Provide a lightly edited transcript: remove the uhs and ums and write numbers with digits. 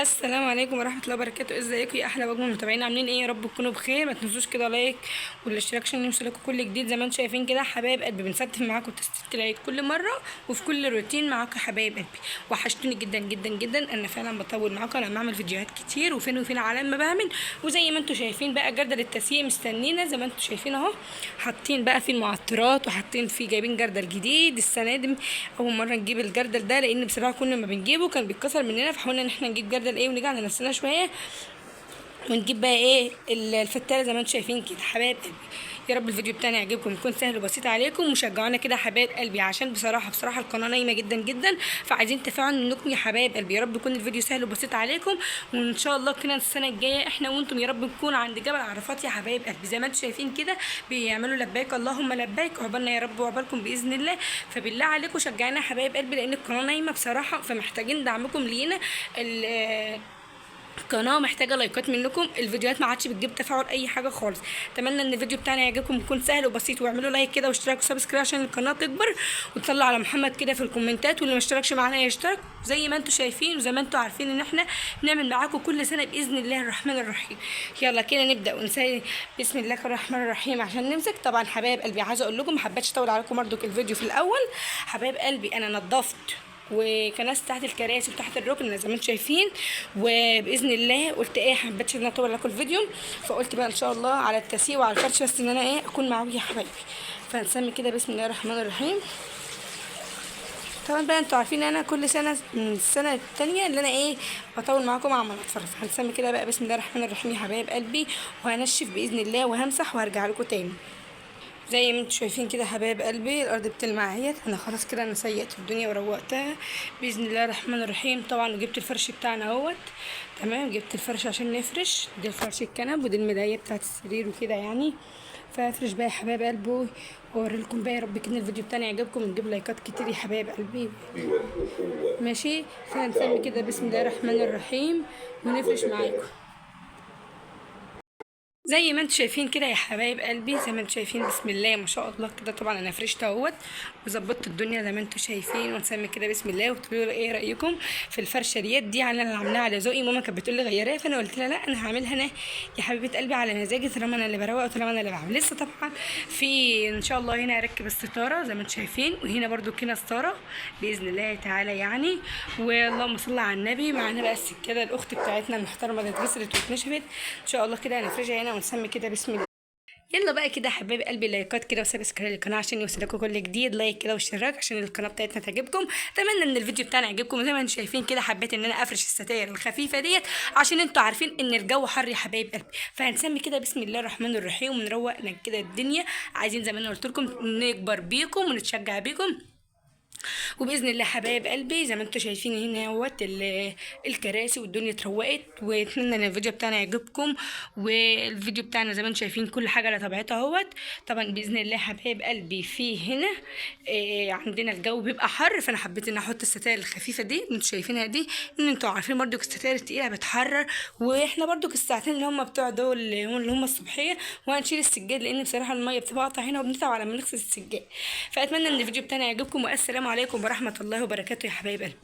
السلام عليكم ورحمه الله وبركاته. ازيكم يا احلى واجمل متابعين؟ عاملين ايه؟ يا رب تكونوا بخير. ما تنسوش كده لايك والاشتراك عشان يوصلكوا كل جديد. زي ما انتم شايفين كده حبايب قلبي، بنستف معاكم تستت العيد كل مره وفي كل روتين معاكم حبايب قلبي. وحشتوني جدا جدا جدا. انا فعلا بطول معاكم، انا بعمل فيديوهات كتير وفين وفين على ما بعمل. وزي ما انتم شايفين بقى جردل التسييق مستنينا، زي ما انتم شايفين اهو. حاطين بقى فيه المعطرات وحاطين فيه، جايبين جردل جديد السنه دي. اول مره نجيب الجردل ده لان بصراحه كل ما بنجيبه كان بيتكسر مننا، فحاولنا ان احنا نجيب جردل ايه ونرجع لنفسنا شويه ونجيب بقى ايه الفتاله زي ما انتم شايفين كده حبايب قلبي. يا رب الفيديو بتاعنا يعجبكم، يكون سهل وبسيط عليكم، وشجعونا كده حبايب قلبي، عشان بصراحه القناه نايمه جدا جدا، فعايزين تفاعل منكم يا حبايب قلبي. يا رب يكون الفيديو سهل وبسيط عليكم، وان شاء الله كده السنه الجايه احنا وانتم يا رب نكون عند جبل عرفات يا حبايب قلبي. زي ما انتم شايفين كده بيعملوا لبيك اللهم لبيك، عقبالنا يا رب وعقبالكم باذن الله. فبالله عليكم شجعونا يا حبايب قلبي، لان القناه نايمه بصراحه، فمحتاجين دعمكم لينا. القناه محتاجه لايكات منكم. الفيديوهات ما عادش بتجيب تفاعل اي حاجه خالص. اتمنى ان الفيديو بتاعنا يعجبكم، يكون سهل وبسيط، واعملوا لايك كده واشتراك وسبسكرايب عشان القناه تكبر، وتصلوا على محمد كده في الكومنتات، واللي ما اشتركش معانا يشترك. زي ما انتم شايفين وزي ما انتم عارفين ان احنا نعمل معاكم كل سنه باذن الله الرحمن الرحيم. يلا كده نبدا ونسال بسم الله الرحمن الرحيم عشان نمسك. طبعا حبايب قلبي عايزه اقول لكم، ما حبيتش اطول عليكم برضك الفيديو في الاول. حبايب قلبي انا نظفت وكنست تحت الكراسي وتحت الركن زي ما انتم شايفين، وباذن الله قلت ايه، حبيتش ان انا اطول لكم الفيديو، فقلت بقى ان شاء الله على التسييق وعلى الفرش بس ان انا ايه اكون معاكم يا حبايبي. فهنسمي كده بسم الله الرحمن الرحيم. طبعا بقى انتوا عارفين انا كل سنه من السنه التانية اللي انا ايه بطول معاكم على ما اتفرج. هنسمي كده بقى بسم الله الرحمن الرحيم يا حبايب قلبي، وهنشف باذن الله وهمسح وهرجع لكم تاني. زي ما انتم شايفين كده حبايب قلبي الارض بتلمع اهيت. انا خلاص كده انا سيقت الدنيا وروقتها باذن الله الرحمن الرحيم. طبعا وجبت الفرش بتاعنا اهوت. تمام، جبت الفرش عشان نفرش. دي الفرش الكنب ودي الملايه بتاعت السرير وكده يعني. فافرش بقى يا حبايب قلبي واوري لكم بقى. يا رب كده الفيديو بتاعنا يعجبكم ونجيب لايكات كتير يا حبايب قلبي. ماشي، فهنسمي كده بسم الله الرحمن الرحيم ونفرش معاكم. زي ما انتم شايفين كده يا حبايب قلبي، زي ما انتم شايفين بسم الله ما شاء الله كده. طبعا انا فرشت اهوت وظبطت الدنيا زي ما انتم شايفين. ونسمي كده بسم الله وتقولوا ايه رايكم في الفرشه دي انا اللي عاملاها على ذوقي. ماما كانت بتقول لي غيريها، فانا قلت لها لا انا هعملها انا يا حبيبه قلبي على مزاجي، طالما انا اللي بروق وطالما انا اللي بعمل. لسه طبعا في ان شاء الله هنا هركب الستاره زي ما انتم شايفين، وهنا برده كده ستاره باذن الله تعالى يعني. واللهم صل على النبي. معانا بقى السكاده الاخت بتاعتنا المحترمه اللي اتغسلت واتنشفت ان شاء الله كده هنفرشها هنا. ونسمي كده بسم الله. يلا بقى كده حبايب قلبي لايكات كده وسبسكرايب للقناه عشان يوصلكوا كل جديد. لايك كده واشتراك عشان القناه بتاعتنا تعجبكم. اتمنى ان الفيديو بتاعنا يعجبكم. زي ما انتم شايفين كده حبيت ان انا افرش الستاير الخفيفه ديت عشان انتوا عارفين ان الجو حر يا حبايب قلبي. فهنسمي كده بسم الله الرحمن الرحيم ونروق كده الدنيا. عايزين زي ما انا قلت لكم نكبر بيكم ونتشجع بيكم، وباذن الله حبايب قلبي زي ما انتم شايفين هنا اهوت الكراسي والدنيا اتروقت. واتمنى ان الفيديو بتاعنا يعجبكم. والفيديو بتاعنا زي ما انتم شايفين كل حاجه على طبيعتها اهوت. طبعا باذن الله حبايب قلبي في هنا عندنا الجو بيبقى حر، فانا حبيت ان احط الستاير الخفيفه دي اللي انتم شايفينها دي، ان انتم عارفين برضو الستاير التقيله بتحرر. واحنا برضو الساعتين اللي هم بتوع دول اللي هم الصبحيه، وهنشيل السجاد لان بصراحه الميه بتبقى قاطعه هنا وبنتعب على ما نغسل السجاد. فاتمنى ان الفيديو بتاعنا يعجبكم، والسلام عليكم ورحمه الله وبركاته يا حبايب قلبي.